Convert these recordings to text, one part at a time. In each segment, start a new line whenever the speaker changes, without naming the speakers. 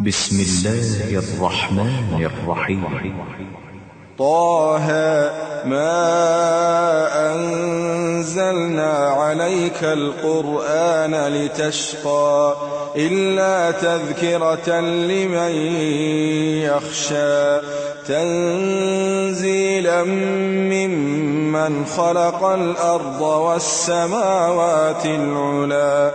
بسم الله الرحمن الرحيم.
طه ما أنزلنا عليك القرآن لتشقى إلا تذكرة لمن يخشى تنزيلا ممن خلق الأرض والسماوات العلى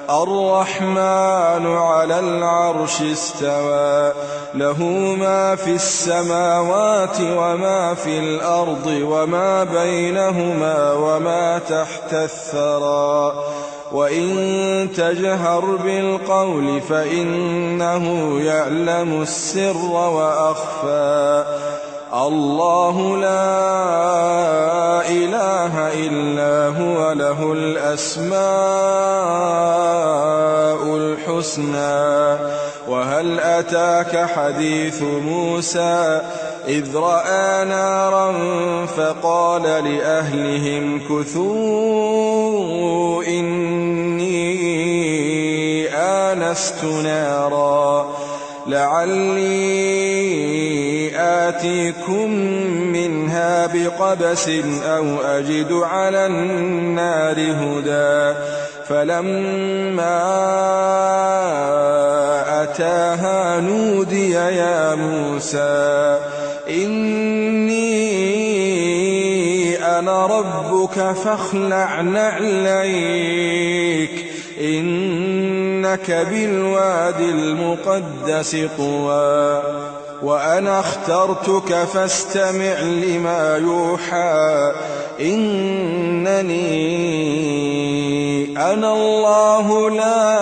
الرحمن على العرش استوى له ما في السماوات وما في الأرض وما بينهما وما تحت الثرى وإن تجهر بالقول فإنه يعلم السر وأخفى الله لا إله إلا هو له الأسماء الحسنى وهل أتاك حديث موسى إذ رأى نارا فقال لأهلهم كثوا إني آنست نارا لعلي آتيكم منها بقبس أو أجد على النار هدى فلما أتاها نودي يا موسى إني أنا ربك فاخلع نعليك إنك بالواد المقدس طوى وأنا اخترتك فاستمع لما يوحى إنني أنا الله لا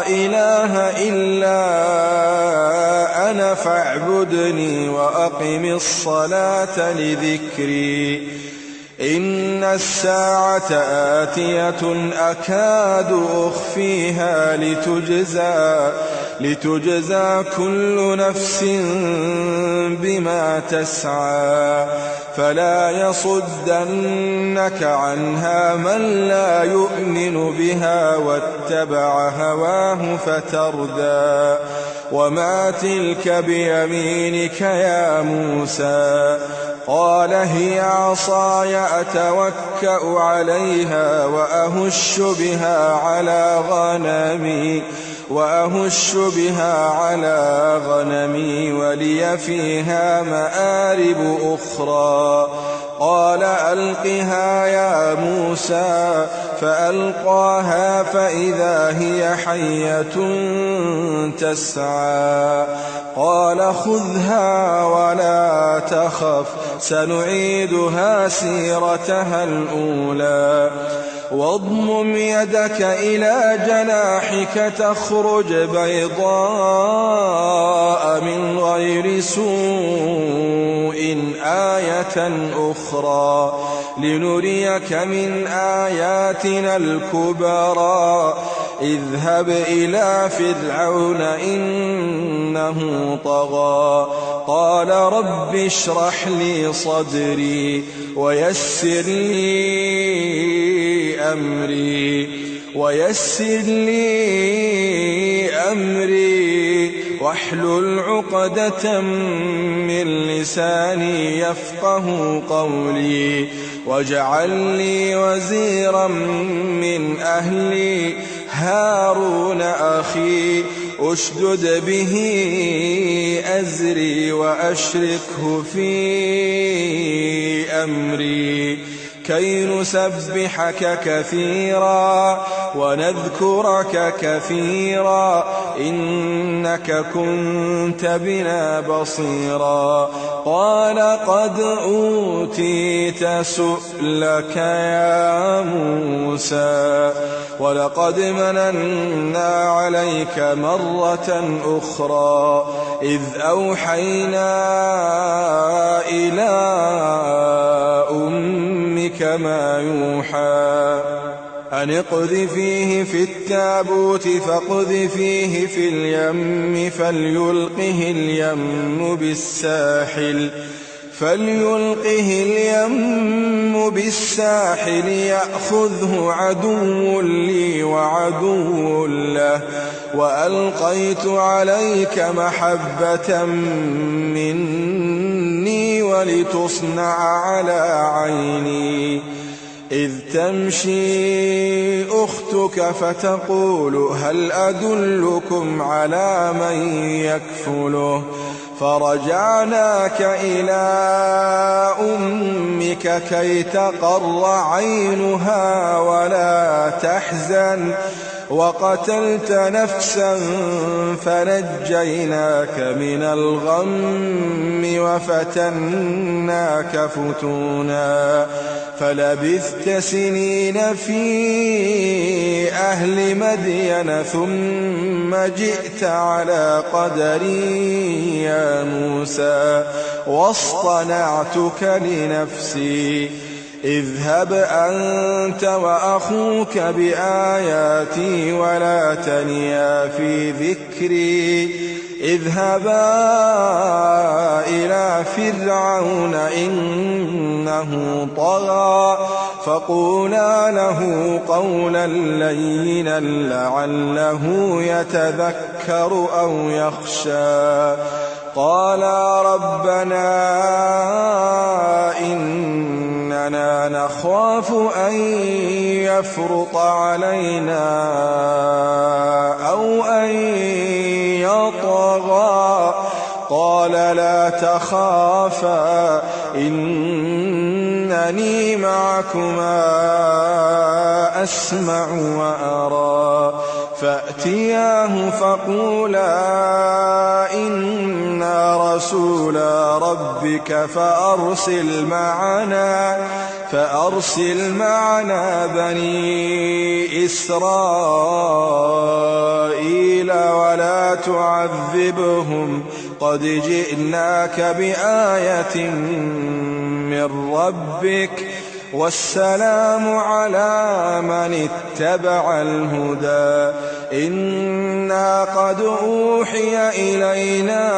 إله إلا أنا فاعبدني وأقم الصلاة لذكري إن الساعة آتية أكاد أخفيها لتجزى كل نفس بما تسعى فلا يصدنك عنها من لا يؤمن بها واتبع هواه فتردى وما تلك بيمينك يا موسى قال هي عصاي أتوكأ عليها وأهش بها على غنمي ولي فيها مآرب أخرى قال ألقها يا موسى فألقاها فإذا هي حية تسعى قال خذها ولا تخف سنعيدها سيرتها الأولى واضمم يدك إلى جناحك تخرج بيضاء من غير سوء آية أخرى لنريك من آياتنا الكبرى اذهب إلى فرعون إنه طغى قال رب اشرح لي صدري ويسر لي أمري واحلل عقدة من لساني يفقه قولي واجعل لي وزيرا من أهلي هارون أخي أشدد به أزري وأشركه في أمري كي نسبحك كثيرا ونذكرك كثيرا إنك كنت بنا بصيرا قال قد أوتيت سؤلك يا موسى ولقد مننا عليك مرة أخرى إذ أوحينا إلى أمك ما يوحى أن اقذفيه في التابوت فاقذفيه في اليم فليلقه اليم بالساحل فليلقه اليم بالساحل يأخذه عدو لي وعدو له وألقيت عليك محبة مني ولتصنع على عيني إذ تمشي أختك فتقول هل أدلكم على من يكفله فرجعناك إلى أمك كي تقر عينها ولا تحزن وقتلت نفسا فنجيناك من الغم وفتناك فتونا فلبثت سنين في أهل مدين ثم جئت على قدري يا موسى واصطنعتك لنفسي اذهب أنت وأخوك بآياتي ولا تنيا في ذكري اذهبا إلى فرعون إنه طغى فقولا له قولا لينا لعله يتذكر أو يخشى قالا ربنا إننا نخاف أن يفرط علينا أو أن يطغى قال لا تخافا إنني معكما أسمع وأرى فأتياه فقولا إنا رسولا ربك فأرسل معنا بني إسرائيل ولا تعذبهم قد جئناك بآية من ربك والسلام على من اتبع الهدى إنا قد أوحي إلينا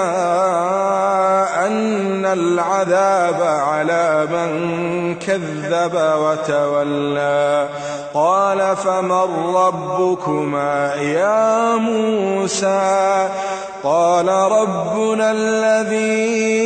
أن العذاب على من كذب وتولى قال فمن ربكما يا موسى قال ربنا الذي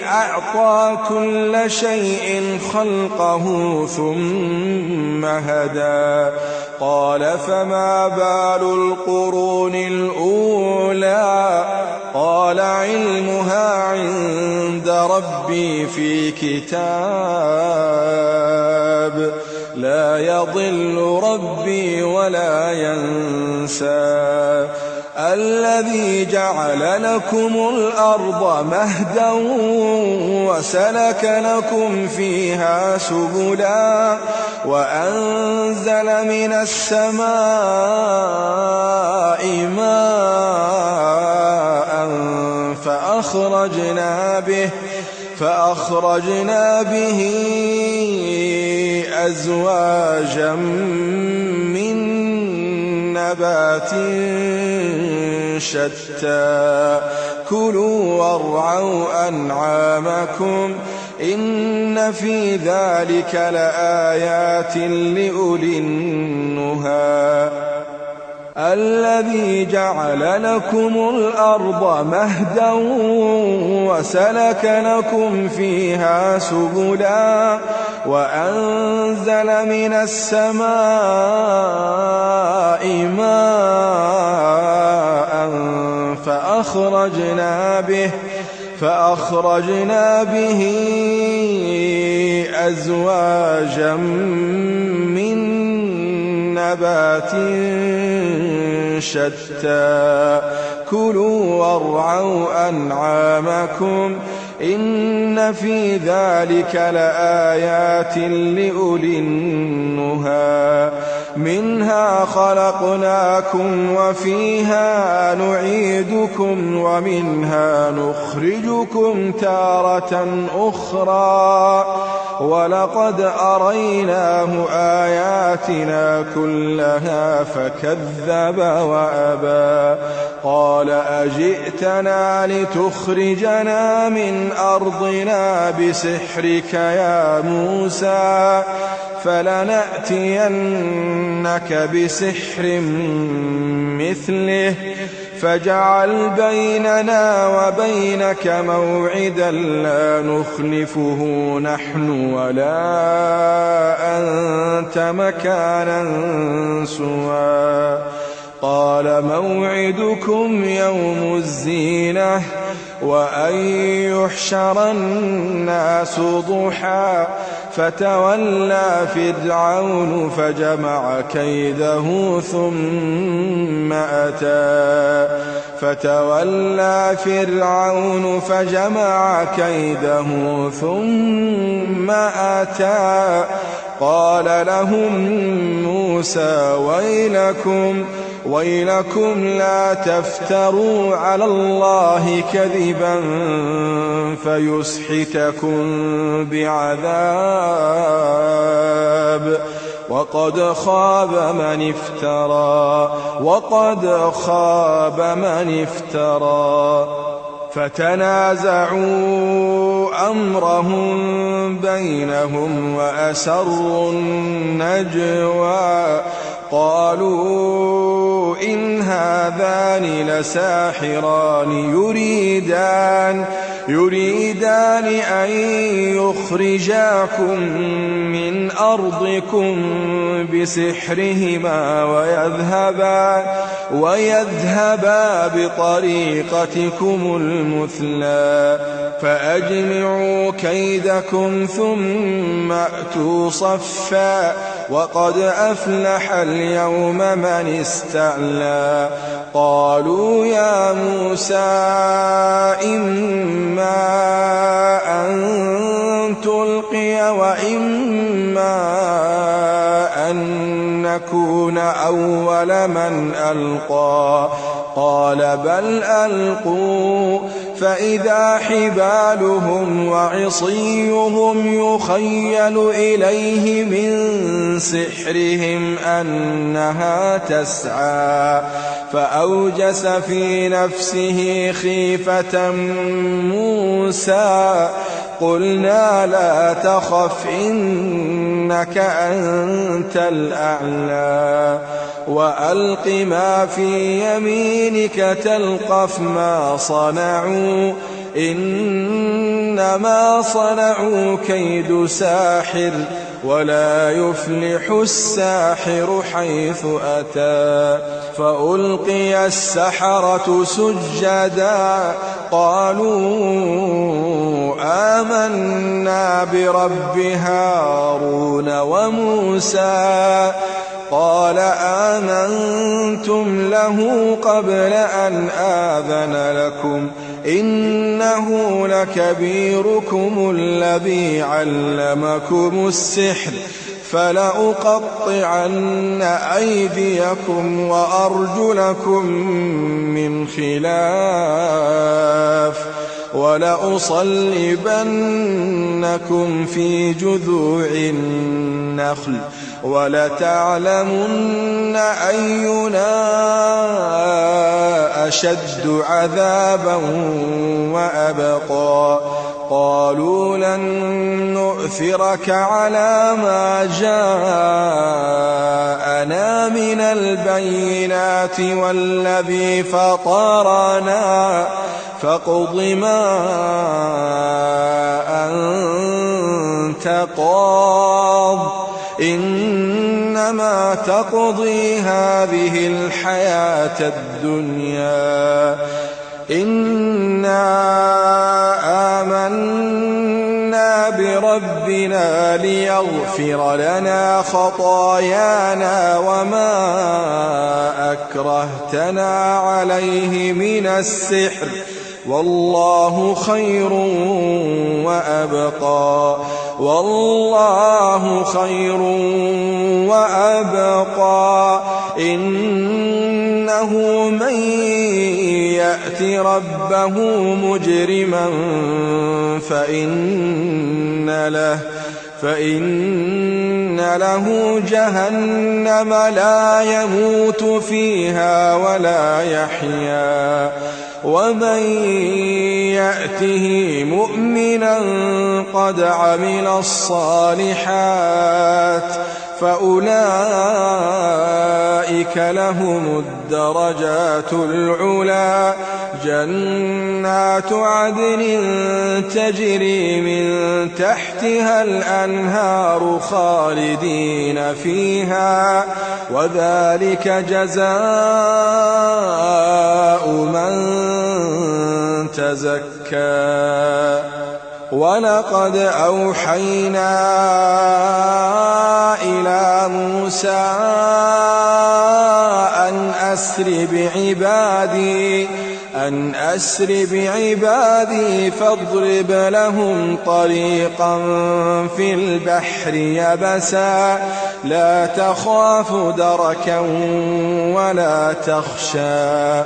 أعطى كل شيء خلقه ثم هدى قال فما بال القرون الأولى قال علمها عند ربي في كتاب لا يضل ربي ولا ينسى الذي جعل لكم الأرض مهدا وسلك لكم فيها سبلا وأنزل من السماء ماء فأخرجنا به أزواجا من نبات شتى كلوا وارعوا أنعامكم إن في ذلك لآيات لأولي النهى الذي جعل لكم الأرض مهدا وسلك لكم فيها سبلا وأنزل من السماء ماء فأخرجنا به أزواجا من نبات شتى كلوا وارعوا أنعامكم إن في ذلك لآيات لأولي النهى منها خلقناكم وفيها نعيدكم ومنها نخرجكم تارة أخرى ولقد أريناه آياتنا كلها فكذب وأبى قال أجئتنا لتخرجنا من أرضنا بسحرك يا موسى فلنأتينك بسحر مثله فاجعل بيننا وبينك موعدا لا نخلفه نحن ولا أنت مكانا سوى قال موعدكم يوم الزينة وأن يحشر الناس ضحى فتولى فرعون فجمع كيده ثم أتى قال لهم موسى ويلكم لا تفتروا على الله كذبا فيسحتكم بعذاب وقد خاب من افترى فتنازعوا أمرهم بينهم وأسروا النجوى قالوا إن هذان لساحران يريدان أن يخرجاكم من أرضكم بسحرهما ويذهبا بطريقتكم المثلى فأجمعوا كيدكم ثم أتوا صفا وقد أفلح اليوم من استعلى قالوا يا موسى إما أن تلقي وإما أن نكون أول من ألقى قال بل ألقوا فإذا حبالهم وعصيهم يخيل إليه من سحرهم أنها تسعى فأوجس في نفسه خيفة موسى قلنا لا تخف إنك أنت الأعلى وألق ما في يمينك تلقف ما صنعوا إنما صنعوا كيد ساحر ولا يفلح الساحر حيث أتى فألقي السحرة سجدا قالوا آمنا برب هارون وموسى قال آمنتم له قبل أن آذن لكم إنه لكبيركم الذي علمكم السحر فلأقطعن أيديكم وأرجلكم من خلاف ولأصلبنكم في جذوع النخل ولتعلمن أينا أشد عذابا وأبقى قالوا لن نؤثرك على ما جاءنا من البينات والذي فطرنا فاقض ما أنت قاض إنما تقضي هذه الحياة الدنيا إنا آمنا بربنا ليغفر لنا خطايانا وما أكرهتنا عليه من السحر والله خير وأبقى إنه من يأت فإن له جهنم لا يموت فيها ولا يحيا ومن يأته مؤمنا قد عمل الصالحات فأولئك لهم الدرجات العلى جنات عدن تجري من تحتها الأنهار خالدين فيها وذلك جزاء من تزكى ولقد أوحينا إلى موسى أن أسر بعبادي فاضرب لهم طريقا في البحر يبسا لا تخاف دركا ولا تخشى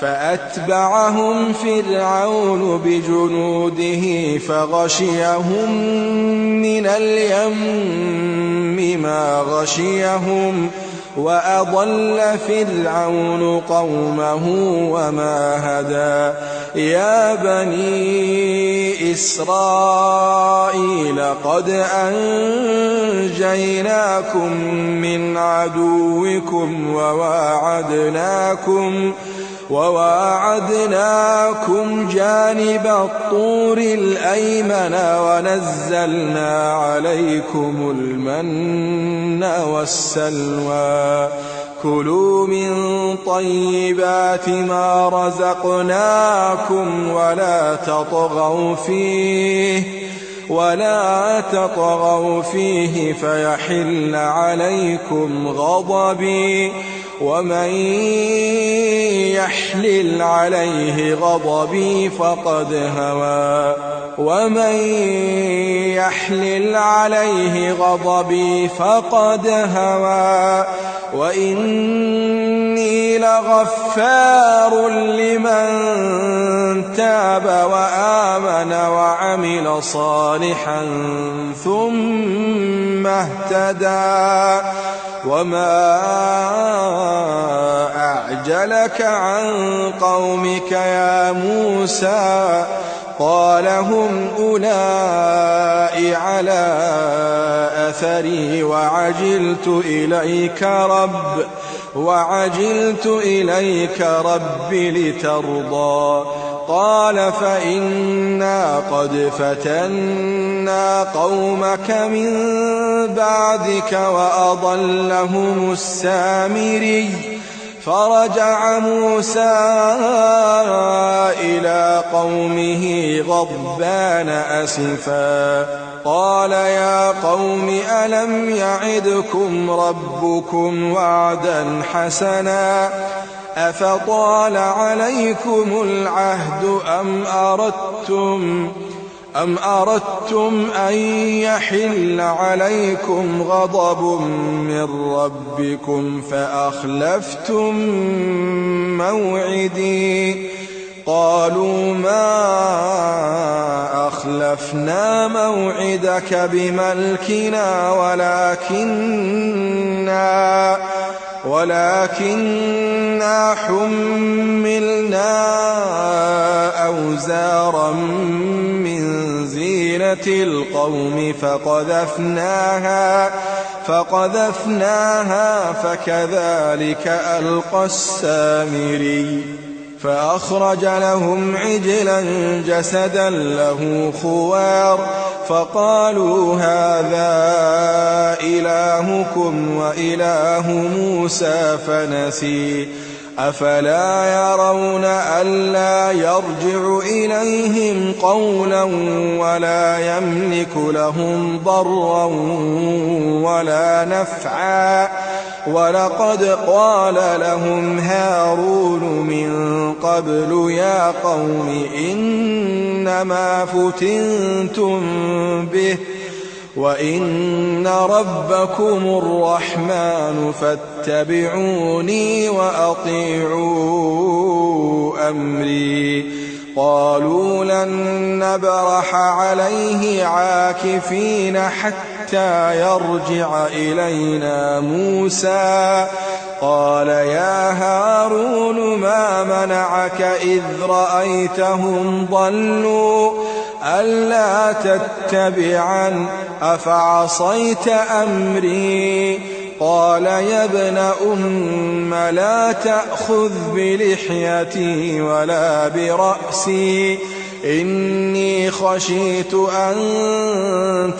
فأتبعهم فرعون بجنوده فغشيهم من اليم ما غشيهم وأضل فرعون قومه وما هدى يا بني إسرائيل قد أنجيناكم من عدوكم وواعدناكم جانب الطور الأيمن ونزلنا عليكم المن والسلوى كلوا من طيبات ما رزقناكم ولا تطغوا فيه فيحل عليكم غضبي ومن يحلل عليه غضبي فقد هوى وإني لغفار لمن تاب وآمن وعمل صالحا ثم اهتدى وما أعجلك عن قومك يا موسى قال هم أولئك على أثري وعجلت إليك رب لترضى قال فإنا قد فتنا قومك من بعدك وأضلهم السامري فرجع موسى إلى قومه غضبان أسفا قال يا قوم ألم يعدكم ربكم وعدا حسنا أفطال عليكم العهد أم أردتم أن يحل عليكم غضب من ربكم فأخلفتم موعدي قالوا ما أخلفنا موعدك بملكنا ولكننا حملنا أوزارا من زينة القوم فقذفناها فكذلك ألقى السامري فأخرج لهم عجلا جسدا له خوار فقالوا هذا إلهكم وإله موسى فنسي أفلا يرون ألا يرجع إليهم قولا ولا يملك لهم ضرا ولا نفعا ولقد قال لهم هارون من قبل يا قوم إنما فتنتم به وإن ربكم الرحمن فاتبعوني وأطيعوا أمري قالوا لن نبرح عليه عاكفين حتى حتى يرجع إلينا موسى. قال يا هارون ما منعك إذ رأيتهم ضلوا ألا تتبعن أفعصيت أمري؟ قال يا ابن أم لا تأخذ بلحيتي ولا برأسي إني خشيت أن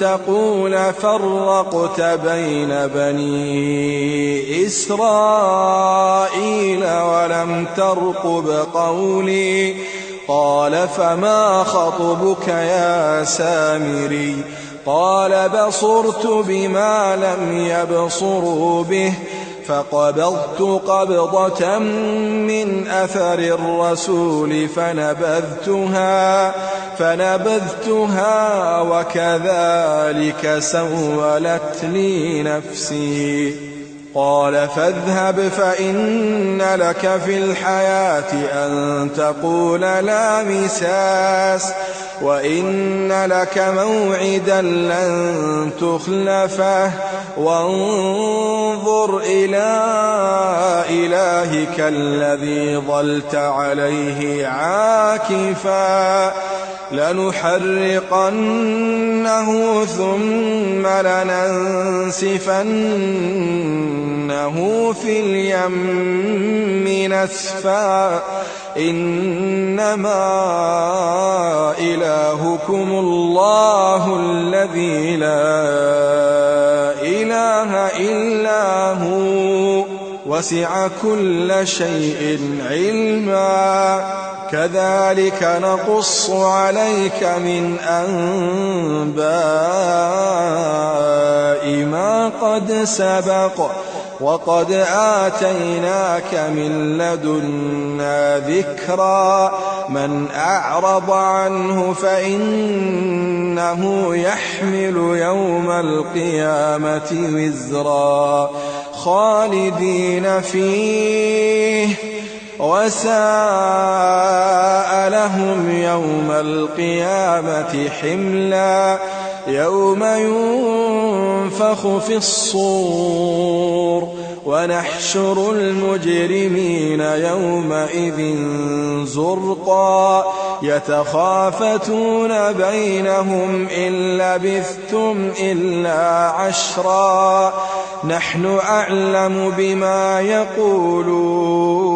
تقول فرقت بين بني إسرائيل ولم ترقب قولي. قال فما خطبك يا سامري؟ قال بصرت بما لم يبصروا به فقبضت قبضة من أثر الرسول فنبذتها وكذلك سولت لي نفسي. قال فاذهب فإن لك في الحياة أن تقول لا مساس وإن لك موعدا لن تخلفه وانظر إلى إلهك الذي ظلت عليه عاكفا لنحرقنه ثم لننسفنه في اليم نسفا إنما إلهكم الله الذي لا إله إلا هو وسع كل شيء علما كذلك نقص عليك من أنباء ما قد سبق وقد آتيناك من لدنا ذكرا من أعرض عنه فإنه يحمل يوم القيامة وزرا خالدين فيه وساء لهم يوم القيامة حملا يوم ينفخ في الصور ونحشر المجرمين يومئذ زرقا يتخافتون بينهم إن لبثتم إلا عشرا نحن أعلم بما يقولون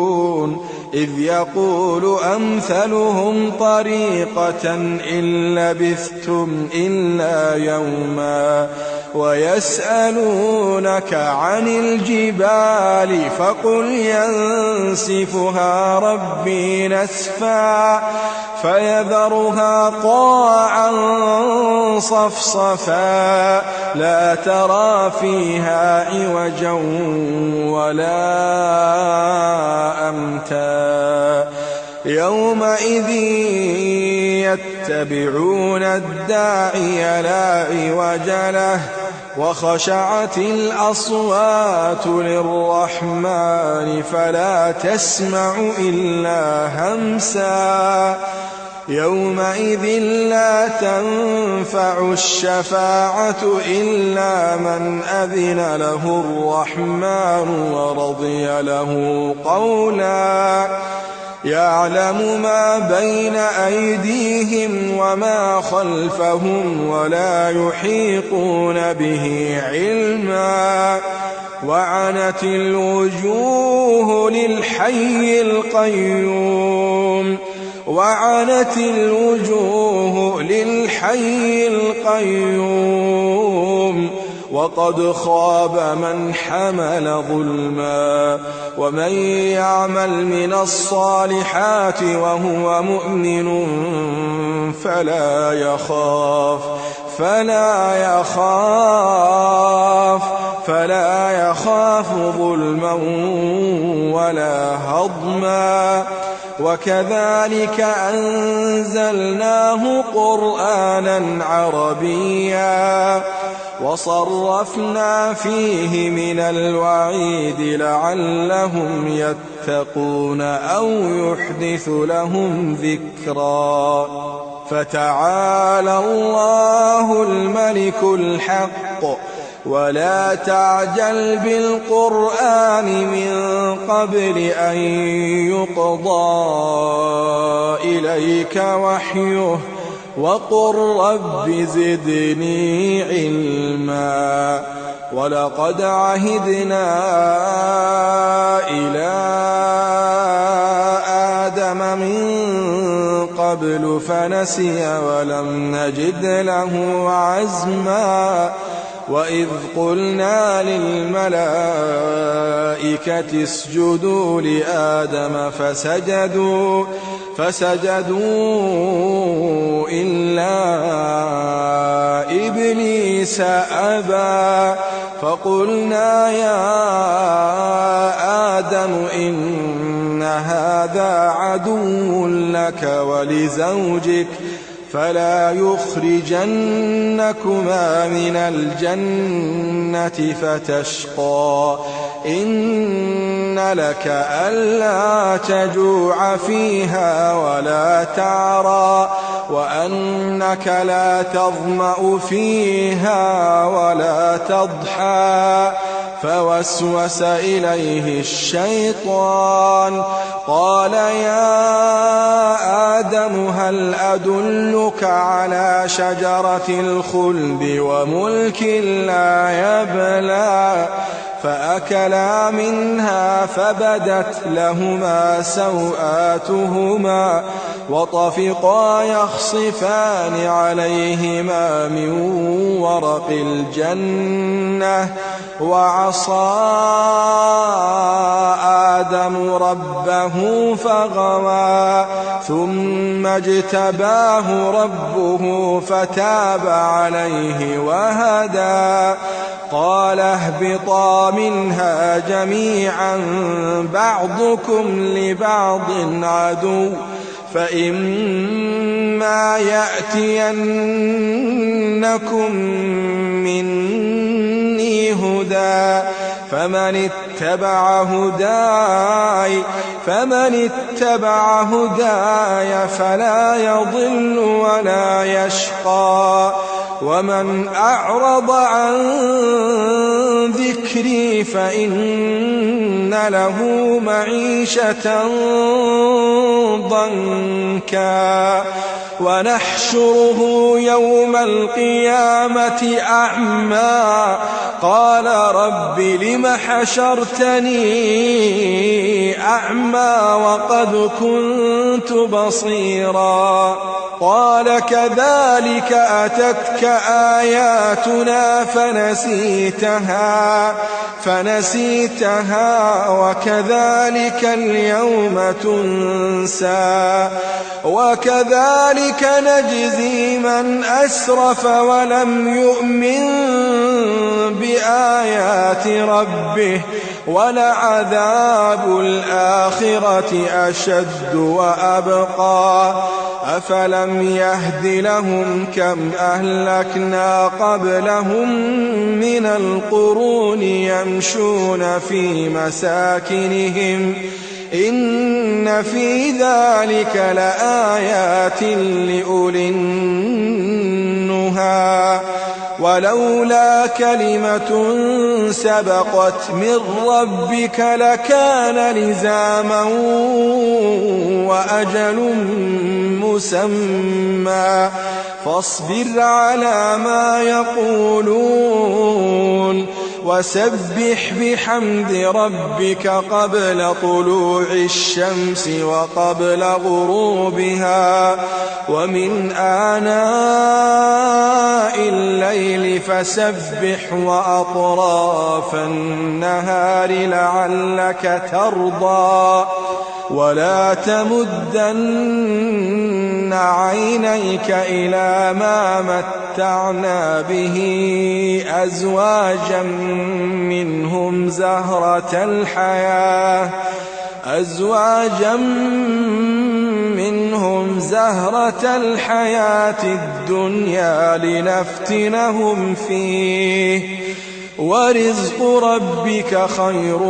إذ يقول أمثلهم طريقة إن لبثتم إلا يوما ويسألونك عن الجبال فقل ينسفها ربي نسفا فيذرها قاعا صفصفا لا ترى فيها عوجا ولا أمتا يومئذ يتبعون الداعي لا عوج له وخشعت الأصوات للرحمن فلا تسمع إلا همسا يومئذ لا تنفع الشفاعة إلا من أذن له الرحمن ورضي له قولا يعلم ما بين أيديهم وما خلفهم ولا يحيطون به علما وعنت الوجوه للحي القيوم وقد خاب من حمل ظلما ومن يعمل من الصالحات وهو مؤمن فلا يخاف ظلما ولا هضما وكذلك أنزلناه قرآنا عربيا وصرفنا فيه من الوعيد لعلهم يتقون أو يحدث لهم ذكرا فتعالى الله الملك الحق ولا تعجل بالقرآن من قبل أن يقضى إليك وحيه وقل رب زدني علما ولقد عهدنا إلى آدم من قبل فنسي ولم نجد له عزما وإذ قلنا للملائكة اسجدوا لآدم فسجدوا إلا إبليس أبى فقلنا يا آدم إن هذا عدو لك ولزوجك فلا يخرجنكما من الجنة فتشقى إن لك ألا تجوع فيها ولا تعرى وأنك لا تظمأ فيها ولا تضحى فوسوس إليه الشيطان قال يا آدم هل أدلك على شجرة الخلد وملك لا يبلى فأكلا منها فبدت لهما سوآتهما وطفقا يخصفان عليهما من ورق الجنة وعصى آدم ربه فغوى ثم اجتباه ربه فتاب عليه وهدى قال اهبطا منها جميعا بعضكم لبعض عدو فإما يأتينكم مني هدى فمن اتبع هداي فلا يضل ولا يشقى ومن أعرض عن ذكري فإن له معيشة ضنكا ونحشره يوم القيامة أعمى قال رب لم حشرتني أعمى وقد كنت بصيرا قال كذلك أتتك آياتنا فنسيتها وكذلك اليوم تنسى وكذلك نجزي من أسرف ولم يؤمن بآيات ربه ولعذاب الآخرة أشد وأبقى أفلم يهد لهم كم أهلكنا قبلهم من القرون يمشون في مساكنهم إن في ذلك لآيات لأولي النهى ولولا كلمة سبقت من ربك لكان لزاما وأجل مسمى فاصبر على ما يقولون وسبح بحمد ربك قبل طلوع الشمس وقبل غروبها ومن آناء الليل فسبح وأطراف النهار لعلك ترضى ولا تمدن عينيك إلى ما متعنا به أزواجا منهم زهرة الحياة الدنيا لنفتنهم فيه ورزق ربك خير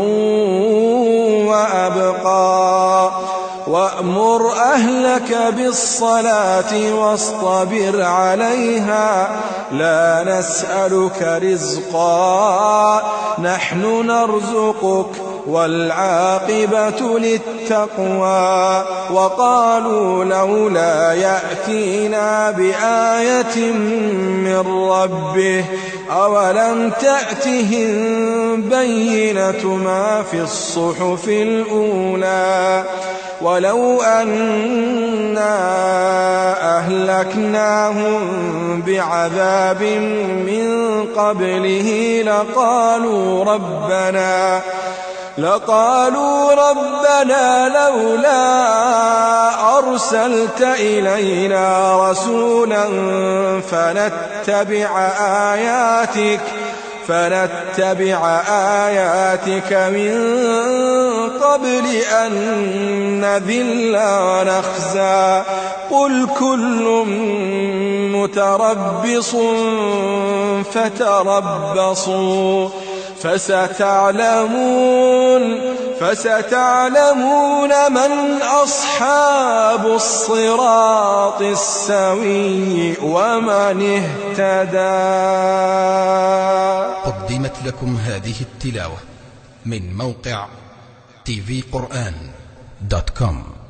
وأبقى وأمر أهلك بالصلاة واصطبر عليها لا نسألك رزقا نحن نرزقك والعاقبة للتقوى وقالوا لولا يأتينا بآية من ربه أولم تأتهم بينة ما في الصحف الأولى ولو أنا أهلكناهم بعذاب من قبله لقالوا ربنا لولا أرسلت إلينا رسولا فنتبع آياتك من قبل أن نذل ونخزى قل كل متربص فتربصوا فستعلمون من أصحاب الصراط السوي ومن اهتدى.
قدمت لكم هذه التلاوة من موقع tvquran.com.